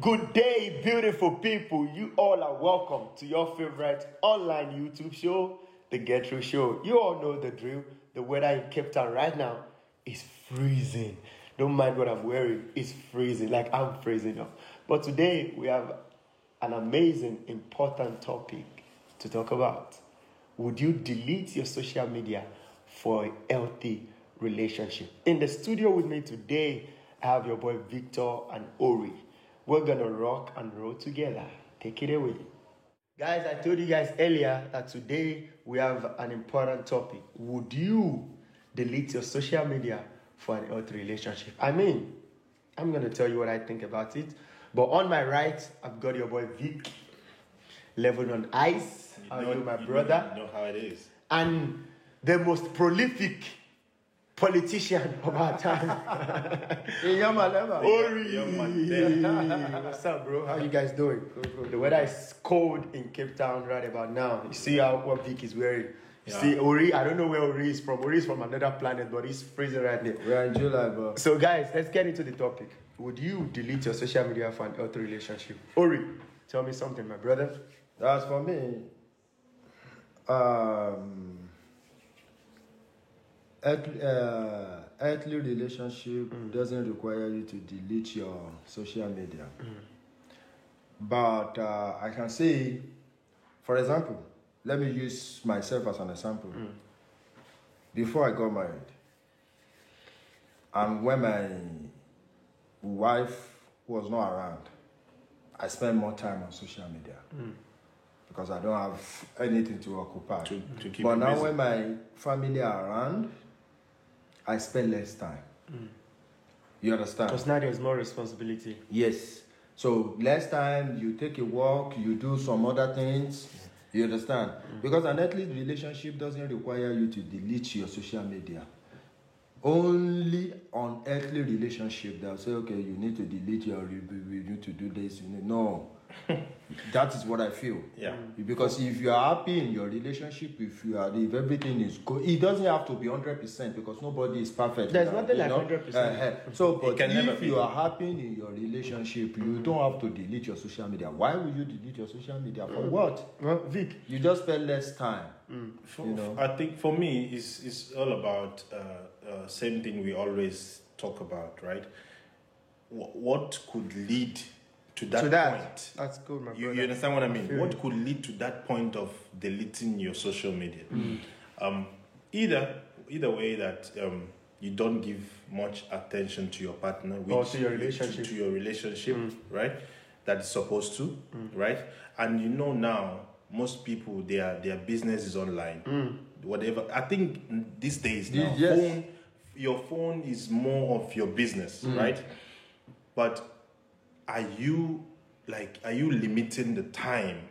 Good day, beautiful people. You all are welcome to your favorite online YouTube show, The Get Through Show. You all know the drill. The weather in Cape Town right now is freezing. Don't mind what I'm wearing. It's freezing, like I'm freezing up. But today we have an amazing, important topic to talk about. Would you delete your social media for a healthy relationship? In the studio with me today, I have your boy Victor and Ori. We're gonna rock and roll together. Take it away. Guys, I told you guys earlier that today we have an important topic. Would you delete your social media for an healthy relationship? I mean, I'm gonna tell you what I think about it. But on my right, I've got your boy Vic, Level on Ice. How are you, my brother? You know how it is. And the most prolific politician of our time. Ori. What's up, bro? How you guys doing? The weather is cold in Cape Town right about now. You see what Vic is wearing. You see Ori, I don't know where Ori is from. Ori is from another planet, but he's freezing right now. We're in July, bro. So guys, let's get into the topic. Would you delete your social media for an healthy relationship? Ori, tell me something, my brother. As for me, earthly relationship doesn't require you to delete your social media. But I can say, for example, let me use myself as an example. Before I got married, and when my wife was not around, I spent more time on social media. Because I don't have anything to occupy. To keep but now busy. when my family are around, I spend less time. You understand? Because now there's more responsibility. Yes. So less time, you take a walk, you do some other things. You understand? Because an earthly relationship doesn't require you to delete your social media. Only on earthly relationship they'll say, okay, you need to delete you need to do this. No. That is what I feel. Yeah. Because if you are happy in your relationship, if everything is good, it doesn't have to be 100% because nobody is perfect. There's nothing like 100%. So, but can never if be. you are happy in your relationship, you don't have to delete your social media. Why will you delete your social media? For what? Well, Vic, You just spend less time. I think for me, it's all about same thing we always talk about, right? What could lead to that point? That's good, my You brother. understand what I mean? feel What you. could lead to that point of deleting your social media? Either way that you don't give much attention to your partner, Or to your relationship. to your relationship, right? That is supposed to, right? And now most people their business is online. Whatever. I think these days now, Yes. your phone is more of your business, right? But are you limiting the time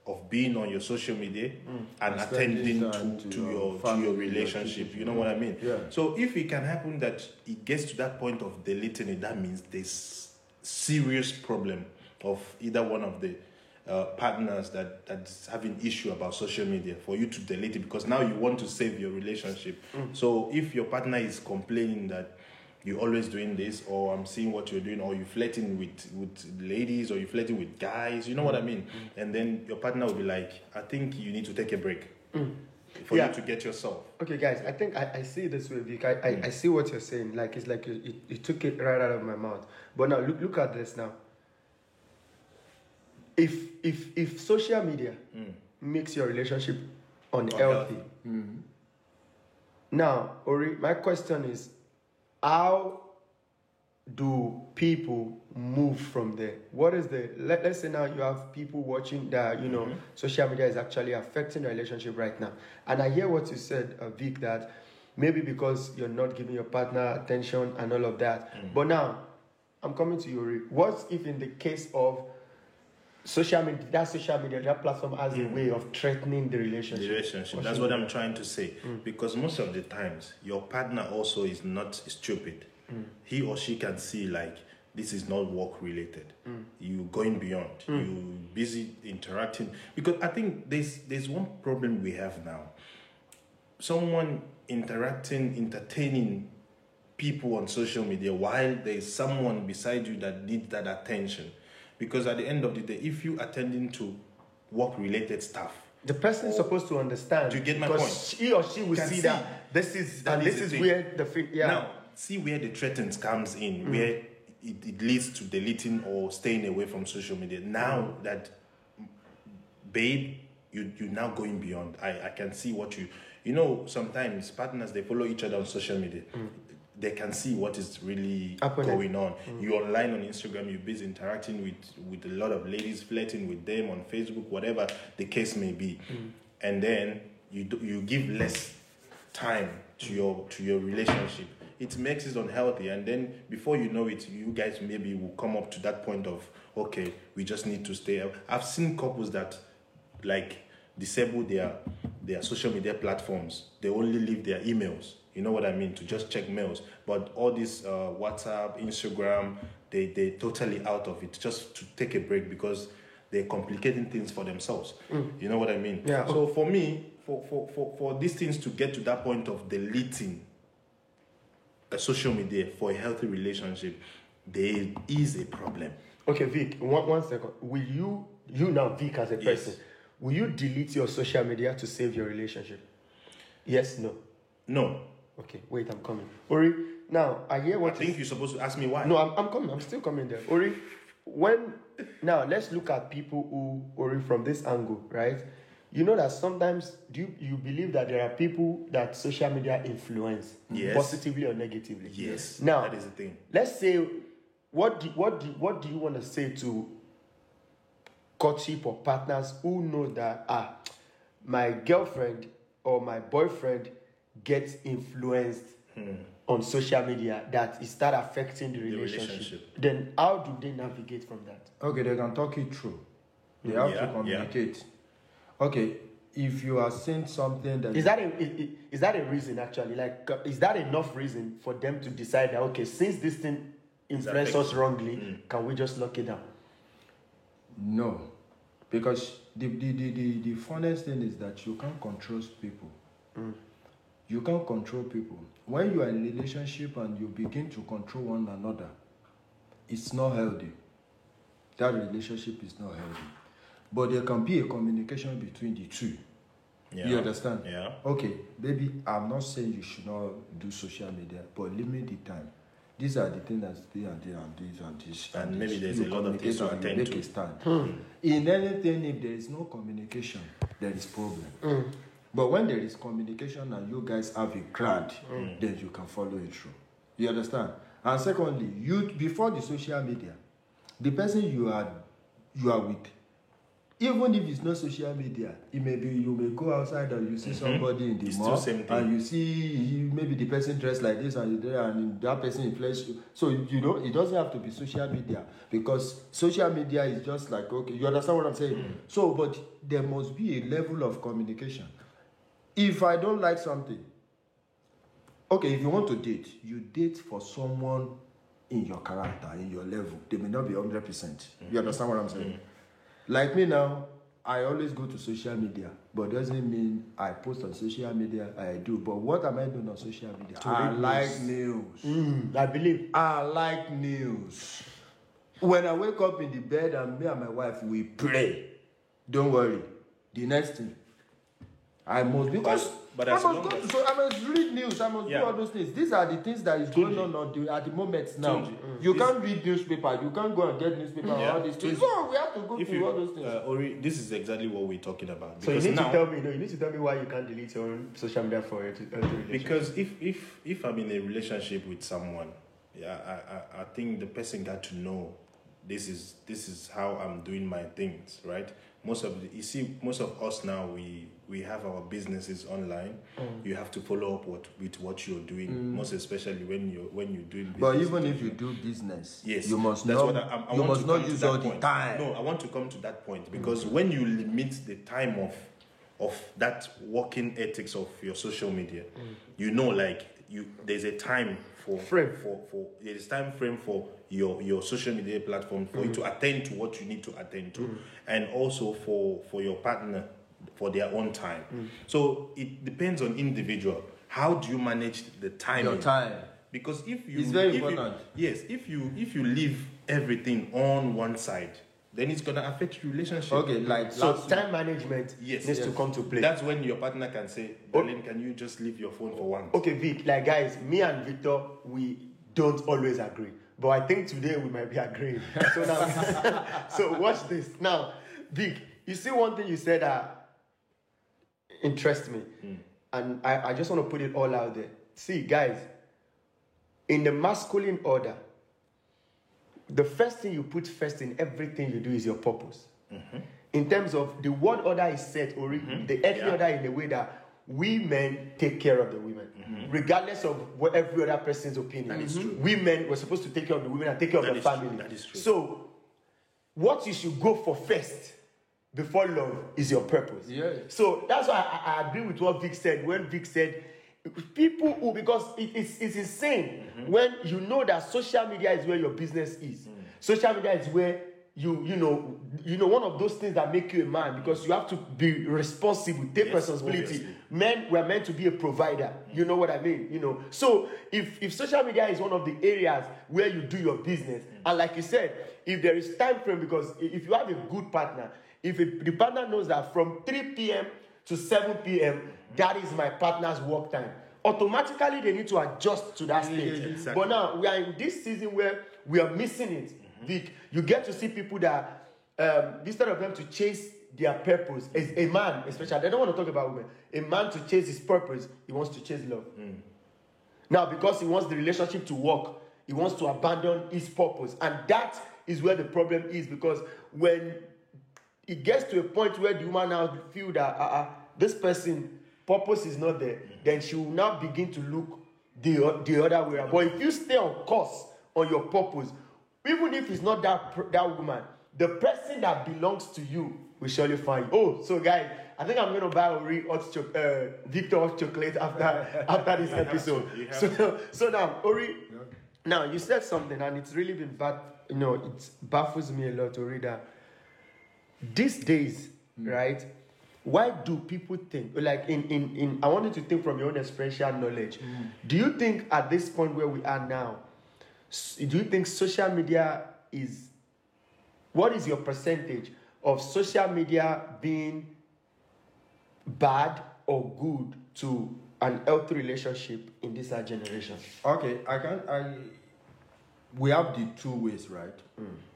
of being on your social media and attending spending time to to your your to family, your your relationship? children. You know what I mean? Yeah. So if it can happen that it gets to that point of deleting it, that means there's serious problem of either one of the partners that's having issue about social media for you to delete it because now you want to save your relationship. So if your partner is complaining that you're always doing this, or I'm seeing what you're doing, or you're flirting with ladies, or you're flirting with guys, you know what I mean? And then your partner will be like, I think you need to take a break for Yeah. you to get yourself. Okay, guys, I think I see it this way, Vic. I see what you're saying. Like, it's like you took it right out of my mouth. But now, look at this now. If social media makes your relationship unhealthy, now, Ori, my question is, how do people move from there? What is let's say now you have people watching that, social media is actually affecting the relationship right now. And I hear what you said, Vic, that maybe because you're not giving your partner attention and all of that. But now, I'm coming to you, Ori. What if in the case of social media, that platform has a way of threatening the relationship? That's what I'm trying to say. Because most of the times, your partner also is not stupid. He or she can see like this is not work related. You going beyond. You busy interacting. Because I think there's one problem we have now. Someone entertaining people on social media while there's someone beside you that needs that attention. Because at the end of the day, if you attending to work-related stuff, the person is supposed to understand. Do you get my because point? He or she will Can see see that this is that and is this the is thing. where the Now, see where the threatens comes in, where it leads to deleting or staying away from social media. Now that, babe, you're now going beyond. I can see what you know, sometimes partners, they follow each other on social media. They can see what is really going on. You're online on Instagram, you're busy interacting with a lot of ladies, flirting with them on Facebook, whatever the case may be. And then you give less time to your relationship. It makes it unhealthy, and then before you know it, you guys maybe will come up to that point of, okay, we just need to stay. I've seen couples that like disable their social media platforms. They only leave their emails. You know what I mean? To just check mails. But all this WhatsApp, Instagram, they totally out of it just to take a break because they're complicating things for themselves. You know what I mean? Yeah. So for me, for these things to get to that point of deleting a social media for a healthy relationship, there is a problem. Okay, Vic, one second. Will you now, Vic, as a person, will you delete your social media to save your relationship? Yes, no. No. Okay, wait, I'm coming. Ori, now, I hear what I think you're supposed to ask me why. No, I'm coming. I'm still coming there. Ori, now let's look at people who, Ori, from this angle, right? You know that sometimes, do you believe that there are people that social media influence positively or negatively? Yes. Now, that is the thing. let's say, what do you want to say to courtship or partners who know that my girlfriend or my boyfriend gets influenced on social media, that it start affecting the relationship? Then how do they navigate from that? Okay, they can talk it through. They have to communicate. Okay, if you are saying something that... Is that a reason, actually? Like, is that enough reason for them to decide that, okay, since this thing influences us wrongly, can we just lock it down? No. Because the funnest thing is that you can't control people. You can't control people. When you are in a relationship and you begin to control one another, it's not healthy. That relationship is not healthy. But there can be a communication between the two. Yeah. You understand? Yeah. Okay, baby, I'm not saying you should not do social media, but limit the time. These are the things that stay and this and this. And maybe there's a lot of things to attend to. A stand. In anything, if there is no communication, there is problem. But when there is communication and you guys have a crowd, then you can follow it through. You understand? And secondly, before the social media, the person you are with, even if it's not social media, it may be you may go outside and you see somebody in the mall and you see maybe the person dressed like this and that person influence you. So you know it doesn't have to be social media, because social media is just like, okay, you understand what I'm saying? So, but there must be a level of communication. If I don't like something, okay, if you want to date, you date for someone in your character, in your level. They may not be 100%. You understand what I'm saying? Like me now, I always go to social media, but doesn't mean I post on social media. I do. But what am I doing on social media? I like news. I believe. I like news. When I wake up in the bed and me and my wife, we pray. Don't worry. The next thing, I must, because but I must read news. I must do all those things. These are the things that is going on at the moment now. You can't read newspaper. You can't go and get newspaper and all these things. So we have to go through all those things. Ori, this is exactly what we're talking about. So you need to tell me why you can't delete your own social media for it. Because if I'm in a relationship with someone, I think the person got to know this is how I'm doing my things, right? Most of us now, we have our businesses online. You have to follow up with what you're doing, most especially when you're doing business. But even if you do business, yes, you must that's not. What I you want must to not come use to all that the point. time. No, I want to come to that point because when you limit the time of that working ethics of your social media, you know, like there's a time there's time frame for your social media platform for you to attend to what you need to attend to, and also for your partner for their own time. So it depends on individual. How do you manage the time? Your time. Because if you It's very if you- important. yes, if you leave everything on one side, then it's gonna affect your relationship. Okay, like So last time management Yes, needs yes. to come to play. That's when your partner can say, "Darling, can you just leave your phone for once?" Okay, Vic, like guys, me and Victor, we don't always agree. But I think today we might be agreeing. So now, so watch this. Now, Vic, you see one thing you said that interests me. And I just want to put it all out there. See, guys, in the masculine order, the first thing you put first in everything you do is your purpose. In terms of the word order is set, or the earthly order in the way that we men take care of the women, regardless of what every other person's opinion. That is true. We men were supposed to take care of the women and take care That of the is true, family. that is true. So, what you should go for first before love is your purpose. Yeah. So that's why I agree with what Vic said. When Vic said, people who, because it's insane when you know that social media is where your business is. Social media is where you know one of those things that make you a man, because you have to be responsible, take Yes, responsibility. obviously. Men were meant to be a provider. You know what I mean? So if social media is one of the areas where you do your business, and like you said, if there is time frame, because if you have a good partner, if the partner knows that from 3 p.m. to 7 p.m. that is my partner's work time, automatically they need to adjust to that stage. exactly. But now we are in this season where we are missing it. Vic, you get to see people that instead of them to chase their purpose, as a man especially, I don't want to talk about women, a man to chase his purpose, he wants to chase love. Now, because he wants the relationship to work, he wants to abandon his purpose. And that is where the problem is, because when it gets to a point where the woman now feel that this person purpose is not there, then she will now begin to look the other way around. But if you stay on course on your purpose, even if it's not that woman, the person that belongs to you will surely find you. Oh, so guys, I think I'm gonna buy Victor hot chocolate after this episode. So now, Ori, now you said something, and it's really been bad. It baffles me a lot, Ori, that these days, right? Why do people think, like in I want you to think from your own experiential knowledge. Do you think at this point where we are now, do you think social media what is your percentage of social media being bad or good to an healthy relationship in this our generation? Okay, we have the two ways, right?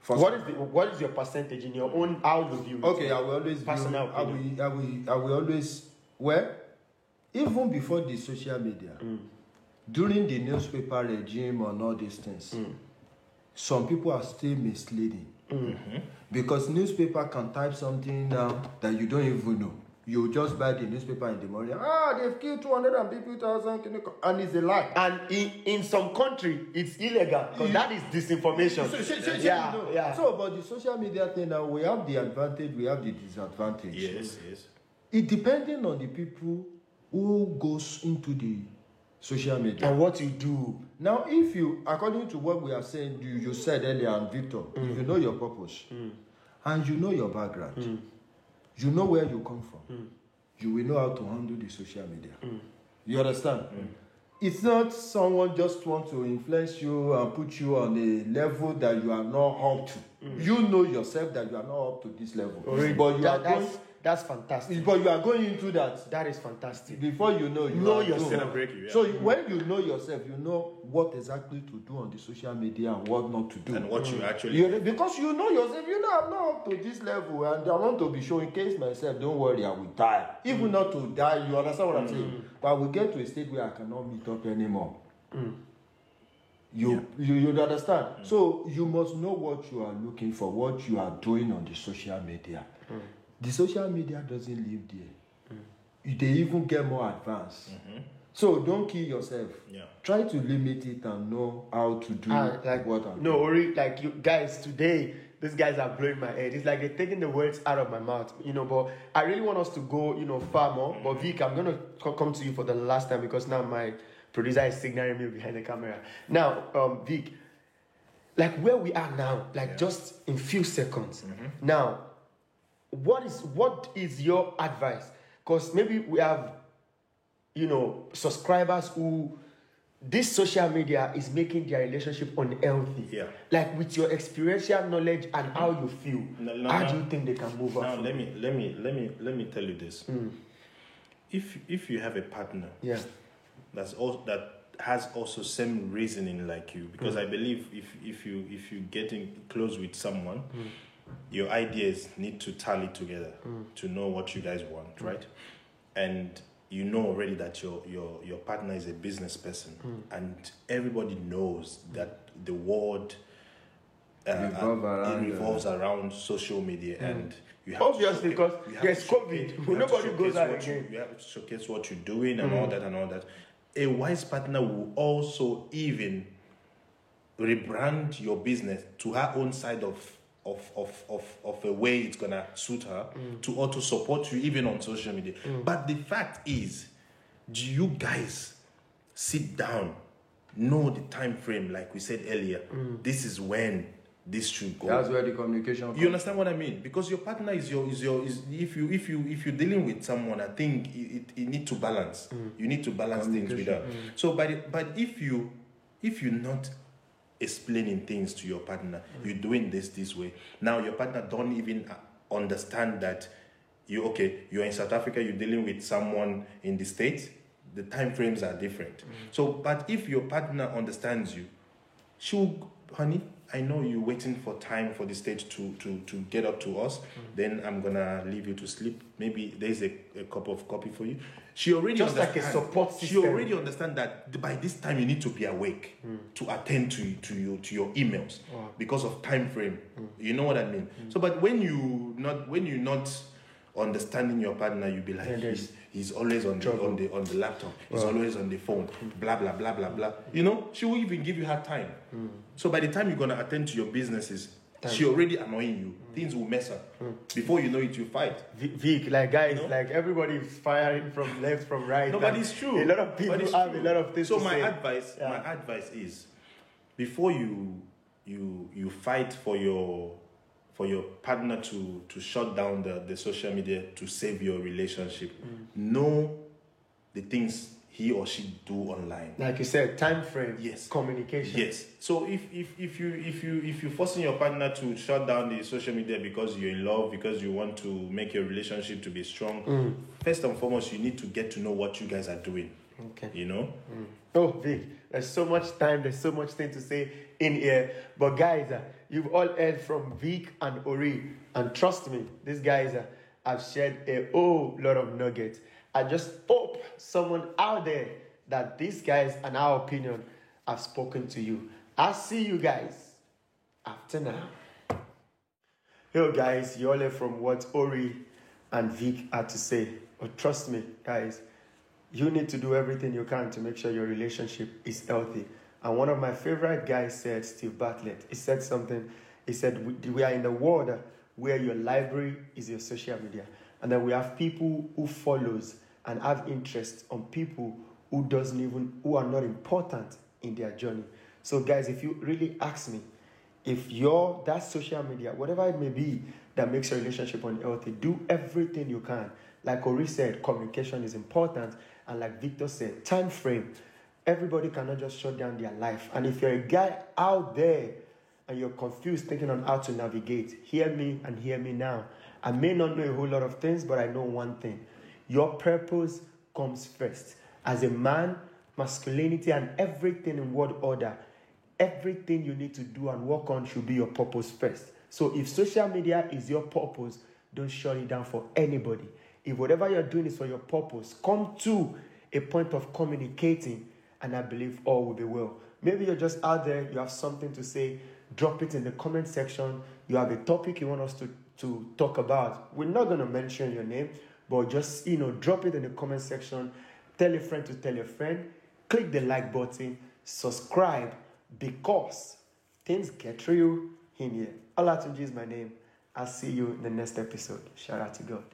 First, What is your percentage in your own, how you view it? okay, I will always Personal opinion. I will always, well, even before the social media, during the newspaper regime and all these things, some people are still misleading. Because newspaper can type something now that you don't even know. You just buy the newspaper in the morning. They've killed 250,000, and it's a lie. And in some country, it's illegal, because that is disinformation. So, but the social media thing now, we have the advantage, we have the disadvantage. Yes. It depending on the people who goes into the social media. And what you do. Now, if you, according to what we are saying, you said earlier, and Victor, if you know your purpose and you know your background, you know where you come from, you will know how to handle the social media. You understand? It's not someone just want to influence you and put you on a level that you are not up to. You know yourself that you are not up to this level. But that's fantastic. But you are going into that. That is fantastic. Before you know yourself. It's gonna break you. Yeah. So when you know yourself, you know what exactly to do on the social media and what not to do. And what you actually Because you know yourself, I'm not up to this level and I want to be showing case myself, don't worry, I will die. Even not to die, you understand what I'm saying? But I will get to a state where I cannot meet up anymore. You understand? So you must know what you are looking for, what you are doing on the social media. The social media doesn't live there. They even get more advanced. So don't kill yourself. Yeah. Try to limit it and know how to do what I'm doing. Ori, like you guys today, these guys are blowing my head. It's like they're taking the words out of my mouth, but I really want us to go, far more. But Vic, I'm gonna come to you for the last time, because now my producer is signaling me behind the camera. Now, Vic, like where we are now, just in few seconds. Now, what is your advice? Because maybe we have, subscribers who this social media is making their relationship unhealthy. Yeah. Like with your experiential knowledge and how you feel, how do you think they can move Now on? let me tell you this. If you have a partner Yeah. that has also same reasoning like you, because I believe if you getting close with someone, your ideas need to tally together to know what you guys want, right? And you know already that your partner is a business person, and everybody knows that the world revolves around social media, and you have Obviously, because there's COVID, nobody goes out again. You have to showcase what you're doing and all that. A wise partner will also even rebrand your business to her own side of a way it's gonna suit her to also support you even on social media. But the fact is, do you guys sit down, know the time frame like we said earlier? This is when this should go. That's where the communication comes. You understand what I mean? Because your partner is if you're dealing with someone, I think it need to balance. You need to balance things with her. So but if you're not explaining things to your partner, you're doing this way. Now your partner don't even understand that you're in South Africa, you're dealing with someone in the States, the time frames are different. So, but if your partner understands you, she'll, honey, I know you're waiting for time for the stage to get up to us. Then I'm gonna leave you to sleep. Maybe there's a cup of coffee for you. She already Just like a support system. She already understands that by this time you need to be awake to attend to your emails because of time frame. You know what I mean? So, but when you're not understanding your partner, you be like, he's always on the laptop. He's always on the phone. Blah blah blah blah blah. You know, she will even give you her time. So by the time you're gonna attend to your businesses, she already annoying you. Things will mess up. Before you know it, you fight. Vic, like guys, like everybody is firing from left, from right. No, but it's true. A lot of people have a lot of things to say. So my advice is, before you fight for your partner to shut down the social media to save your relationship, know the things he or she do online. Like you said, time frame, yes, communication. Yes. So if you're forcing your partner to shut down the social media because you're in love, because you want to make your relationship to be strong, first and foremost, you need to get to know what you guys are doing. Okay. You know? Oh, Vic, there's so much time, there's so much thing to say in here. But guys, you've all heard from Vic and Ori. And trust me, these guys have shared a whole lot of nuggets. I just hope someone out there that these guys and our opinion have spoken to you. I'll see you guys after now. Yo guys, you all heard from what Ori and Vic had to say. But trust me, guys, you need to do everything you can to make sure your relationship is healthy. And one of my favorite guys said, Steve Bartlett, he said something. He said, we are in a world where your library is your social media. And then we have people who follows and have interest on people who are not important in their journey. So guys, if you really ask me, if that social media, whatever it may be that makes your relationship unhealthy, do everything you can. Like Ori said, communication is important. And like Victor said, time frame. Everybody cannot just shut down their life. And if you're a guy out there and you're confused thinking on how to navigate, hear me and hear me now. I may not know a whole lot of things, but I know one thing. Your purpose comes first. As a man, masculinity and everything in word order, everything you need to do and work on should be your purpose first. So if social media is your purpose, don't shut it down for anybody. If whatever you're doing is for your purpose, come to a point of communicating, and I believe all will be well. Maybe you're just out there, you have something to say, drop it in the comment section. You have a topic you want us to talk about. We're not going to mention your name, but just, drop it in the comment section. Tell a friend to tell a friend. Click the like button. Subscribe, because things get real in here. Olatunji is my name. I'll see you in the next episode. Shout out to God.